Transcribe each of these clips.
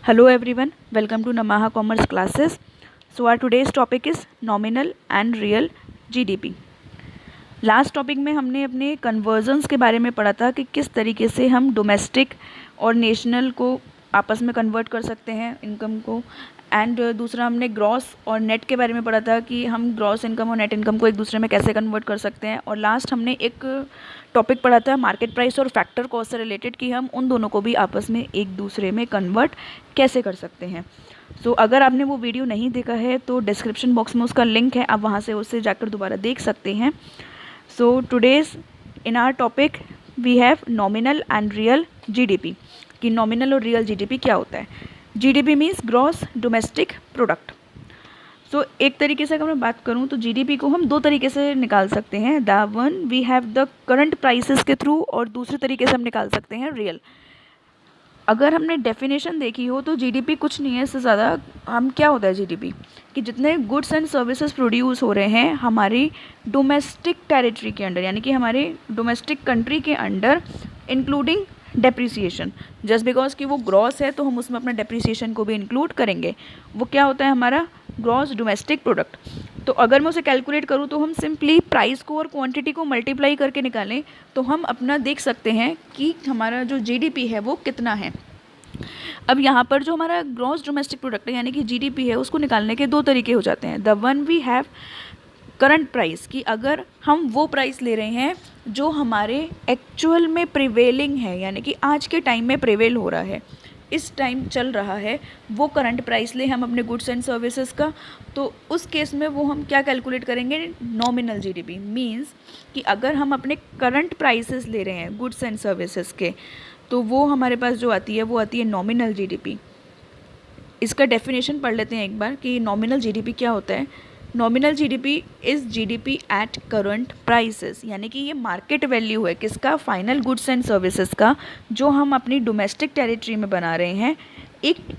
Hello everyone, welcome to Namaha Commerce classes. So our today's topic is nominal and real GDP. Last topic में हमने अपने convergence के बारे में पढ़ा था कि किस तरीके से हम डोमेस्टिक और नेशनल को आपस में कन्वर्ट कर सकते हैं इनकम को, एंड दूसरा हमने ग्रॉस और नेट के बारे में पढ़ा था कि हम ग्रॉस इनकम और नेट इनकम को एक दूसरे में कैसे कन्वर्ट कर सकते हैं। और लास्ट हमने एक टॉपिक पढ़ा था मार्केट प्राइस और फैक्टर कॉस्ट से रिलेटेड कि हम उन दोनों को भी आपस में एक दूसरे में कन्वर्ट कैसे कर सकते हैं। सो अगर आपने वो वीडियो नहीं देखा है तो डिस्क्रिप्शन बॉक्स में उसका लिंक है, आप वहाँ से उसे जाकर दोबारा देख सकते हैं। So today's in our topic we have nominal and real GDP कि nominal और real GDP क्या होता है। GDP means gross domestic product। So एक तरीके से अगर मैं बात करूँ तो GDP को हम दो तरीके से निकाल सकते हैं। The one we have the current prices के थ्रू, और दूसरे तरीके से हम निकाल सकते हैं real। अगर हमने डेफिनेशन देखी हो तो जीडीपी कुछ नहीं है इससे ज़्यादा। हम क्या होता है जीडीपी कि जितने गुड्स एंड सर्विसेज प्रोड्यूस हो रहे हैं हमारी डोमेस्टिक टेरिटरी के अंडर, यानी कि हमारे डोमेस्टिक कंट्री के under, including depreciation. Just because कि वो ग्रॉस है तो हम उसमें अपना डेप्रिसिएशन को भी इंक्लूड करेंगे। वो क्या होता है हमारा ग्रॉस डोमेस्टिक प्रोडक्ट। तो अगर मैं उसे कैलकुलेट करूँ तो हम सिंपली प्राइस को और क्वांटिटी को मल्टीप्लाई करके निकालें तो हम अपना देख सकते हैं कि हमारा जो जीडीपी है वो कितना है। अब यहाँ पर जो हमारा ग्रॉस डोमेस्टिक प्रोडक्ट है यानी कि जीडीपी है उसको निकालने के दो तरीके हो जाते हैं। The one we have current price कि अगर हम वो प्राइस ले रहे हैं जो हमारे एक्चुअल में प्रिवेलिंग है, यानी कि आज के टाइम में प्रिवेल हो रहा है, इस टाइम चल रहा है, वो करंट प्राइस ले हम अपने गुड्स एंड सर्विसेज का। तो उस केस में वो हम क्या कैलकुलेट करेंगे, नॉमिनल जीडीपी। मींस कि अगर हम अपने करंट प्राइसेस ले रहे हैं गुड्स एंड सर्विसेज के तो वो हमारे पास जो आती है वो आती है नॉमिनल जीडीपी। इसका डेफिनेशन पढ़ लेते हैं एक बार कि नॉमिनल जीडीपी क्या होता है। Nominal GDP is GDP at current prices, यानी कि ये मार्केट वैल्यू है किसका, फाइनल गुड्स एंड सर्विसेज का, जो हम अपनी डोमेस्टिक टेरिटरी में बना रहे हैं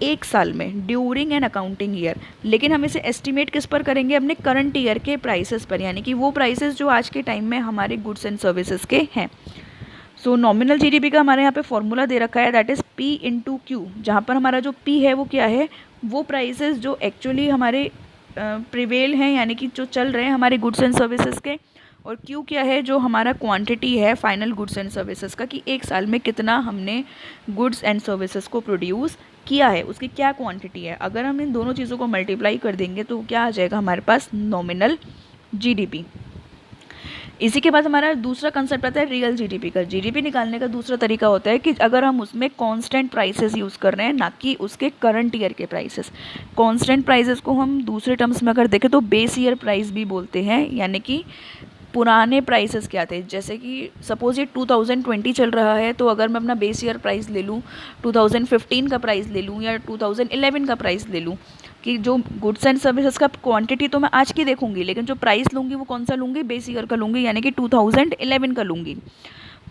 एक साल में ड्यूरिंग एन अकाउंटिंग ईयर। लेकिन हम इसे एस्टिमेट किस पर करेंगे, अपने करंट ईयर के प्राइसेस पर, यानी कि वो प्राइसेस जो आज के टाइम में हमारे गुड्स एंड सर्विसेज के हैं। सो नॉमिनल जीडीपी का हमारे यहाँ पे फॉर्मूला दे रखा है, that is P into Q, जहाँ पर हमारा जो पी है वो क्या है, वो प्राइसेस जो एक्चुअली हमारे प्रिवेल हैं, यानी कि जो चल रहे हैं हमारे गुड्स एंड सर्विसेज के, और क्यू क्या है, जो हमारा क्वांटिटी है फाइनल गुड्स एंड सर्विसेज का कि एक साल में कितना हमने गुड्स एंड सर्विसेज को प्रोड्यूस किया है, उसकी क्या क्वांटिटी है। अगर हम इन दोनों चीज़ों को मल्टीप्लाई कर देंगे तो क्या आ जाएगा हमारे पास, नॉमिनल जीडीपी। इसी के बाद हमारा दूसरा कंसेप्ट आता है रियल जीडीपी का। जीडीपी निकालने का दूसरा तरीका होता है कि अगर हम उसमें कांस्टेंट प्राइसेस यूज़ कर रहे हैं, ना कि उसके करंट ईयर के प्राइसेस। कांस्टेंट प्राइसेस को हम दूसरे टर्म्स में अगर देखें तो बेस ईयर प्राइस भी बोलते हैं, यानी कि पुराने प्राइसेस क्या थे। जैसे कि सपोज़ ये 2020 चल रहा है तो अगर मैं अपना बेस ईयर प्राइस ले लूँ, 2015 का प्राइस ले लूँ या 2011 का प्राइस ले लूँ, कि जो गुड्स एंड सर्विसेज का क्वांटिटी तो मैं आज की देखूंगी, लेकिन जो प्राइस लूँगी वो कौन सा लूँगी, बेस ईयर का लूँगी, यानी कि 2011 का लूँगी।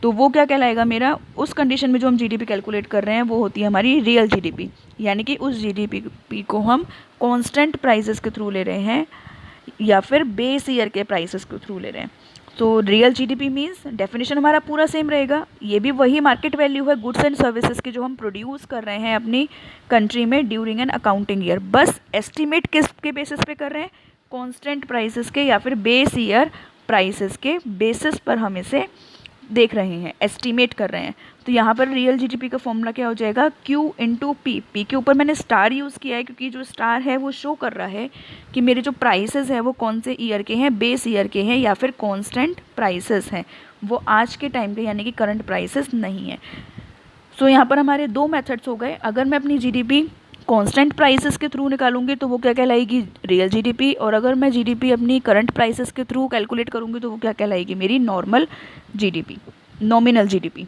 तो वो क्या कहलाएगा मेरा, उस कंडीशन में जो हम जीडीपी कैलकुलेट कर रहे हैं वो होती है हमारी रियल जीडीपी, यानी कि उस जीडीपी को हम कांस्टेंट प्राइसेस के थ्रू ले रहे हैं या फिर बेस ईयर के प्राइसेस के थ्रू ले रहे हैं। तो रियल जीडीपी मीन्स डेफिनेशन हमारा पूरा सेम रहेगा, ये भी वही मार्केट वैल्यू है गुड्स एंड सर्विसेज की जो हम प्रोड्यूस कर रहे हैं अपनी कंट्री में ड्यूरिंग एन अकाउंटिंग ईयर। बस एस्टिमेट किसके बेसिस पे कर रहे हैं, कांस्टेंट प्राइसेस के या फिर बेस ईयर प्राइसेस के बेसिस पर हम इसे देख रहे हैं, एस्टिमेट कर रहे हैं। तो यहाँ पर रियल जीडीपी का फॉर्मूला क्या हो जाएगा, Q इंटू पी। पी के ऊपर मैंने स्टार यूज़ किया है क्योंकि जो स्टार है वो शो कर रहा है कि मेरे जो प्राइसेस है वो कौन से ईयर के हैं, बेस ईयर के हैं या फिर कांस्टेंट प्राइसेस हैं, वो आज के टाइम के यानी कि करंट प्राइसेस नहीं है। सो यहाँ पर हमारे दो मेथड्स हो गए। अगर मैं अपनी जीडीपी कांस्टेंट प्राइसेस के थ्रू निकालूंगी तो वो क्या कहलाएगी, रियल जीडीपी। और अगर मैं जीडीपी अपनी करंट प्राइसेस के थ्रू कैलकुलेट करूंगी तो वो क्या कहलाएगी, मेरी नॉर्मल जीडीपी, नॉमिनल जीडीपी।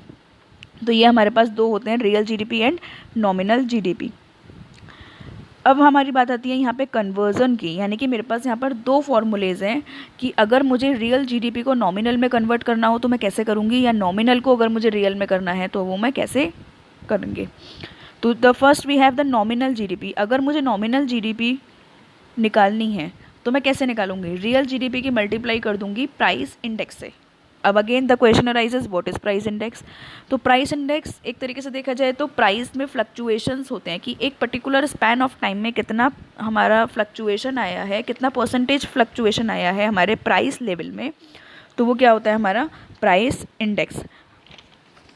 तो ये हमारे पास दो होते हैं, real GDP and nominal GDP. अब हमारी बात आती है यहाँ पे कन्वर्जन की, यानी कि मेरे पास यहाँ पर दो फॉर्मूलेज हैं कि अगर मुझे रियल जीडीपी को नॉमिनल में कन्वर्ट करना हो तो मैं कैसे करूँगी, या नॉमिनल को अगर मुझे रियल में करना है तो वो मैं कैसे करूँगी। तो the first we have the nominal GDP. अगर मुझे नॉमिनल जीडीपी निकालनी है तो मैं कैसे निकालूंगी, रियल जीडीपी की मल्टीप्लाई कर दूंगी प्राइस इंडेक्स से। अब again the question arises what is price index. तो प्राइस इंडेक्स एक तरीके से देखा जाए तो प्राइस में फ्लक्चुएशंस होते हैं कि एक पर्टिकुलर स्पैन ऑफ टाइम में कितना हमारा फ्लक्चुएशन आया है, कितना परसेंटेज फ्लक्चुएशन आया है हमारे प्राइस लेवल में, तो वो क्या होता है हमारा प्राइस इंडेक्स।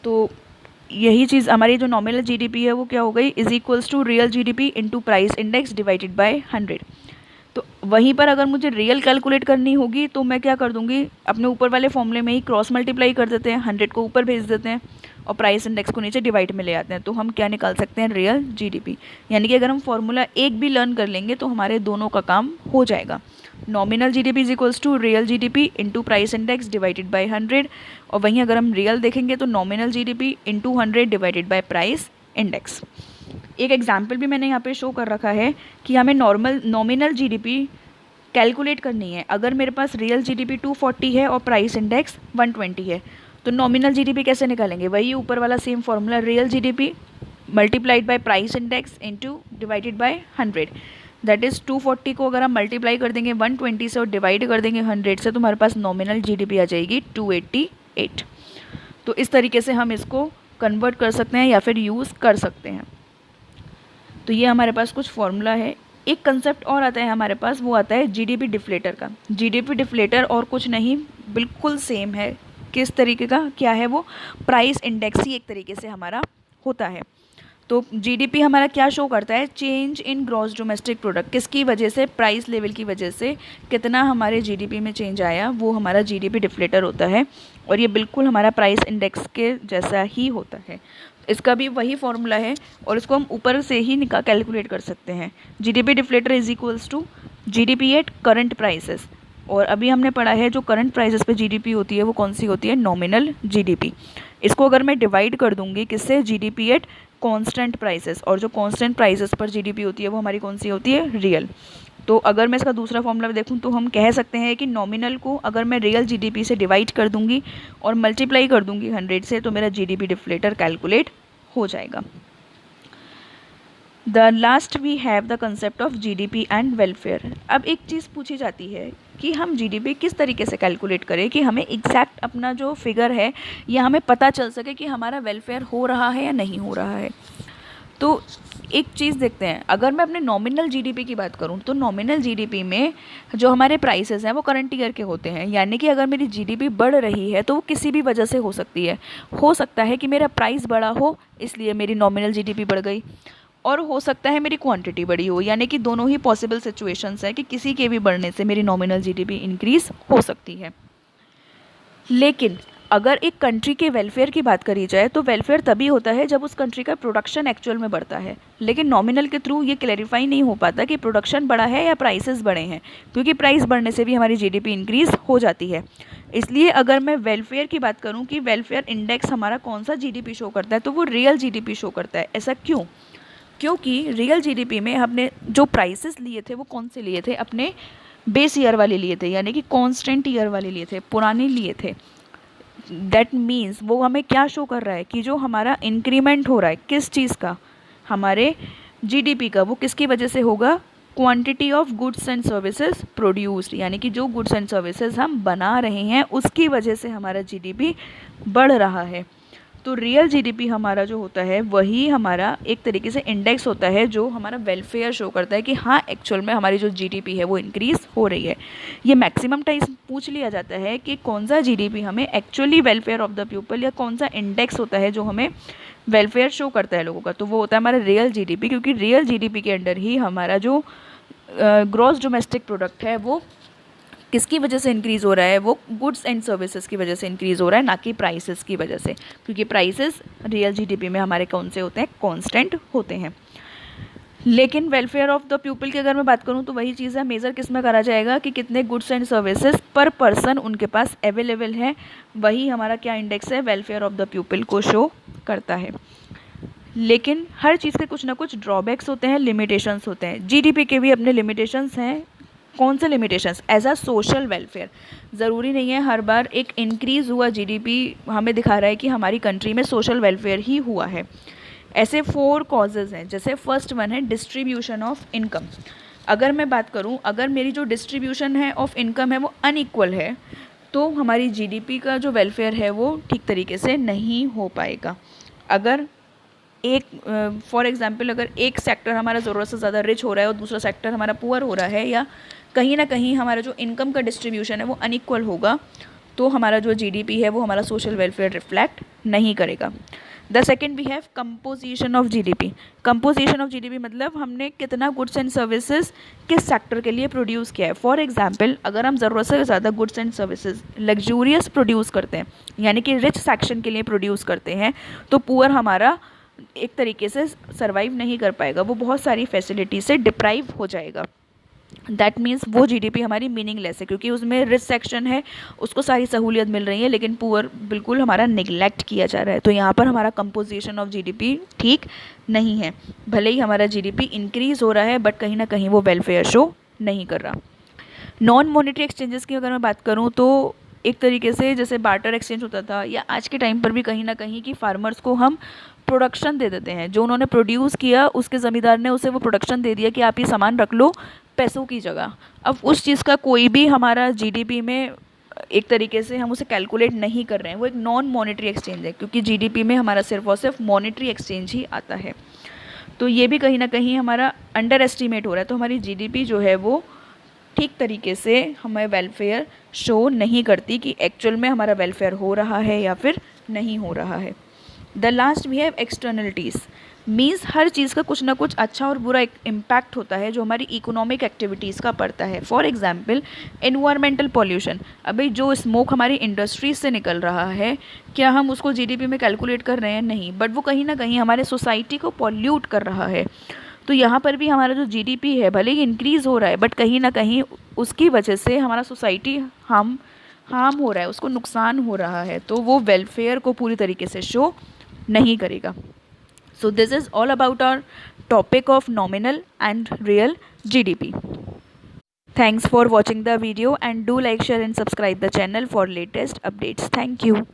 तो यही चीज़ हमारी जो नॉमिनल जीडीपी है वो क्या हो गई, is equals to real GDP into price index divided by 100। तो वहीं पर अगर मुझे रियल कैलकुलेट करनी होगी तो मैं क्या कर दूंगी, अपने ऊपर वाले फॉर्मूले में ही क्रॉस मल्टीप्लाई कर देते हैं, 100 को ऊपर भेज देते हैं और प्राइस इंडेक्स को नीचे डिवाइड में ले आते हैं, तो हम क्या निकाल सकते हैं, रियल जीडीपी। यानी कि अगर हम फॉर्मूला एक भी लर्न कर लेंगे तो हमारे दोनों का काम हो जाएगा। Nominal GDP is equals to real GDP into price index divided by 100, और वहीं अगर हम रियल देखेंगे तो nominal GDP into 100 divided by price index. एक एग्जाम्पल भी मैंने यहाँ पे शो कर रखा है कि हमें नॉमिनल जीडीपी कैलकुलेट करनी है। अगर मेरे पास रियल जीडीपी 240 है और प्राइस इंडेक्स 120 है, तो नॉमिनल जीडीपी कैसे निकालेंगे, वही ऊपर वाला same formula, real GDP multiplied by price index into divided by 100। That is 240 को अगर हम मल्टीप्लाई कर देंगे 120 से और डिवाइड कर देंगे 100 से, तो हमारे पास नॉमिनल जीडीपी आ जाएगी 288। तो इस तरीके से हम इसको कन्वर्ट कर सकते हैं या फिर यूज़ कर सकते हैं। तो ये हमारे पास कुछ फॉर्मूला है। एक कंसेप्ट और आता है हमारे पास, वो आता है जीडीपी डिफ्लेटर का। जीडीपी डिफ्लेटर और कुछ नहीं, बिल्कुल सेम है। किस तरीके का, क्या है वो, प्राइस इंडेक्स ही एक तरीके से हमारा होता है। तो जीडीपी हमारा क्या शो करता है, change in gross domestic product, किसकी वजह से, प्राइस लेवल की वजह से कितना हमारे जीडीपी में चेंज आया, वो हमारा जीडीपी डिफ्लेटर होता है। और ये बिल्कुल हमारा प्राइस इंडेक्स के जैसा ही होता है। इसका भी वही फॉर्मूला है और इसको हम ऊपर से ही कैलकुलेट कर सकते हैं। GDP deflator is equals to GDP at current prices. और अभी हमने पढ़ा है जो करंट प्राइसेस पे जीडीपी होती है वो कौन सी होती है, नॉमिनल जीडीपी। इसको अगर मैं डिवाइड कर दूंगी किससे, जीडीपी एट कांस्टेंट प्राइसेस, और जो कांस्टेंट प्राइसेस पर जीडीपी होती है वो हमारी कौन सी होती है, रियल। तो अगर मैं इसका दूसरा फॉर्मूला देखूं तो हम कह सकते हैं कि नॉमिनल को अगर मैं रियल जीडीपी से डिवाइड कर दूंगी और मल्टीप्लाई कर दूंगी 100 से, तो मेरा जीडीपी डिफ्लेटर कैलकुलेट हो जाएगा। The last we have the concept of GDP and welfare. अब एक चीज़ पूछी जाती है कि हम जीडीपी किस तरीके से कैलकुलेट करें कि हमें एग्जैक्ट अपना जो फिगर है या हमें पता चल सके कि हमारा वेलफेयर हो रहा है या नहीं हो रहा है। तो एक चीज़ देखते हैं, अगर मैं अपने नॉमिनल जीडीपी की बात करूं तो नॉमिनल जीडीपी में जो हमारे प्राइसेस हैं वो करंट ईयर के होते हैं। यानी कि अगर मेरी जीडीपी बढ़ रही है तो वो किसी भी वजह से हो सकती है। हो सकता है कि मेरा प्राइस बढ़ा हो इसलिए मेरी नॉमिनल जीडीपी बढ़ गई, और हो सकता है मेरी क्वांटिटी बढ़ी हो। यानी कि दोनों ही पॉसिबल सिचुएशंस है कि किसी के भी बढ़ने से मेरी नॉमिनल जीडीपी इंक्रीज हो सकती है। लेकिन अगर एक कंट्री के वेलफेयर की बात करी जाए तो वेलफेयर तभी होता है जब उस कंट्री का प्रोडक्शन एक्चुअल में बढ़ता है। लेकिन नॉमिनल के थ्रू ये क्लैरिफाई नहीं हो पाता कि प्रोडक्शन बढ़ा है या प्राइसेस बढ़े हैं, क्योंकि प्राइस बढ़ने से भी हमारी जीडीपी इंक्रीज हो जाती है। इसलिए अगर मैं वेलफेयर की बात करूं कि वेलफेयर इंडेक्स हमारा कौन सा जीडीपी शो करता है, तो वो रियल जीडीपी शो करता है। ऐसा क्यों? क्योंकि रियल जीडीपी में हमने जो प्राइसेस लिए थे वो कौन से लिए थे, अपने बेस ईयर वाले लिए थे, यानी कि कांस्टेंट ईयर वाले लिए थे, पुराने लिए थे। दैट मीन्स वो हमें क्या शो कर रहा है कि जो हमारा इंक्रीमेंट हो रहा है किस चीज़ का, हमारे जीडीपी का, वो किसकी वजह से होगा, quantity of goods and services produced. यानी कि जो गुड्स एंड सर्विसेज हम बना रहे हैं उसकी वजह से हमारा जीडीपी बढ़ रहा है। तो रियल जीडीपी हमारा जो होता है वही हमारा एक तरीके से इंडेक्स होता है जो हमारा वेलफेयर शो करता है कि हाँ एक्चुअल में हमारी जो जीडीपी है वो इंक्रीज़ हो रही है। ये मैक्सिमम टाइम पूछ लिया जाता है कि कौन सा जीडीपी हमें actually welfare of the people, या कौन सा इंडेक्स होता है जो हमें वेलफेयर शो करता है लोगों का, तो वो होता है हमारा रियल जीडीपी। क्योंकि रियल जीडीपी के अंडर ही हमारा जो ग्रॉस डोमेस्टिक प्रोडक्ट है वो किसकी वजह से इंक्रीज़ हो रहा है, वो गुड्स एंड सर्विसेज की वजह से इंक्रीज़ हो रहा है, ना कि प्राइसेस की वजह से। क्योंकि प्राइसेस रियल जीडीपी में हमारे कौन से होते हैं, कांस्टेंट होते हैं। लेकिन वेलफेयर ऑफ द पीपल की अगर मैं बात करूं तो वही चीज़ है, मेज़र किस में करा जाएगा कि कितने गुड्स एंड सर्विसेज पर पर्सन उनके पास अवेलेबल है। वही हमारा क्या इंडेक्स है, वेलफेयर ऑफ द पीपल को शो करता है। लेकिन हर चीज़ के कुछ ना कुछ ड्रॉबैक्स होते हैं, लिमिटेशंस होते हैं। जीडीपी के भी अपने लिमिटेशंस हैं। कौन से limitations? As a social welfare. ज़रूरी नहीं है हर बार एक इंक्रीज़ हुआ जीडीपी हमें दिखा रहा है कि हमारी कंट्री में सोशल वेलफेयर ही हुआ है। ऐसे 4 कॉजेज़ हैं। जैसे फर्स्ट वन है डिस्ट्रीब्यूशन ऑफ इनकम। अगर मैं बात करूं, अगर मेरी जो डिस्ट्रीब्यूशन है ऑफ इनकम है वो अनइक्वल है, तो हमारी जीडीपी का जो वेलफेयर है वो ठीक तरीके से नहीं हो पाएगा। अगर एक फॉर एग्जांपल अगर एक सेक्टर हमारा ज़रूरत से ज़्यादा रिच हो रहा है और दूसरा सेक्टर हमारा पुअर हो रहा है, या कहीं ना कहीं हमारा जो इनकम का डिस्ट्रीब्यूशन है वो अनइक्वल होगा, तो हमारा जो जीडीपी है वो हमारा सोशल वेलफेयर रिफ्लेक्ट नहीं करेगा। The second we have composition of GDP. Composition of GDP मतलब हमने कितना गुड्स एंड सर्विसेज किस सेक्टर के लिए प्रोड्यूस किया है। फॉर एग्जांपल अगर हम ज़रूरत से ज़्यादा goods and services luxurious produce करते हैं, यानी कि रिच सेक्शन के लिए प्रोड्यूस करते हैं, तो पुअर हमारा एक तरीके से सर्वाइव नहीं कर पाएगा, वो बहुत सारी फैसिलिटी से डिप्राइव हो जाएगा। दैट मीन्स वो जीडीपी हमारी मीनिंगलेस है, क्योंकि उसमें रिच सेक्शन है, उसको सारी सहूलियत मिल रही है, लेकिन पुअर बिल्कुल हमारा निगलेक्ट किया जा रहा है। तो यहाँ पर हमारा कंपोजिशन ऑफ जीडीपी ठीक नहीं है। भले ही हमारा जीडीपी इंक्रीज हो रहा है, बट कहीं ना कहीं वो वेलफेयर शो नहीं कर रहा। नॉन मॉनेटरी एक्सचेंजेस की अगर मैं बात करूँ तो एक तरीके से जैसे बार्टर एक्सचेंज होता था, या आज के टाइम पर भी कहीं ना कहीं कि फार्मर्स को हम प्रोडक्शन दे देते हैं, जो उन्होंने प्रोड्यूस किया उसके ज़मींदार ने उसे वो प्रोडक्शन दे दिया कि आप ये सामान रख लो पैसों की जगह। अब उस चीज़ का कोई भी हमारा जीडीपी में एक तरीके से हम उसे कैलकुलेट नहीं कर रहे हैं, वो एक नॉन मॉनेटरी एक्सचेंज है, क्योंकि जीडीपी में हमारा सिर्फ और सिर्फ मॉनेटरी एक्सचेंज ही आता है। तो ये भी कहीं ना कहीं हमारा अंडर एस्टिमेट हो रहा है। तो हमारी जीडीपी जो है वो ठीक तरीके से हमें वेलफेयर शो नहीं करती कि एक्चुअल में हमारा वेलफेयर हो रहा है या फिर नहीं हो रहा है। The last we have externalities. Means हर चीज़ का कुछ ना कुछ अच्छा और बुरा इम्पैक्ट होता है जो हमारी इकोनॉमिक एक्टिविटीज़ का पड़ता है। For example environmental pollution. अभी जो स्मोक हमारी इंडस्ट्रीज से निकल रहा है, क्या हम उसको जीडीपी में कैलकुलेट कर रहे हैं? नहीं, बट वो कहीं ना कहीं हमारे सोसाइटी को पॉल्यूट कर रहा है। तो यहाँ पर भी हमारा जो जीडीपी है भले ही इंक्रीज़ हो रहा है, बट कहीं ना कहीं उसकी वजह से हमारा सोसाइटी हार्म हो रहा है, उसको नुकसान हो रहा है, तो वो वेलफेयर को पूरी तरीके से शो नहीं करेगा। So this is all about our topic of nominal and real GDP. Thanks for watching the video and do like, share and subscribe the channel for latest updates. Thank you.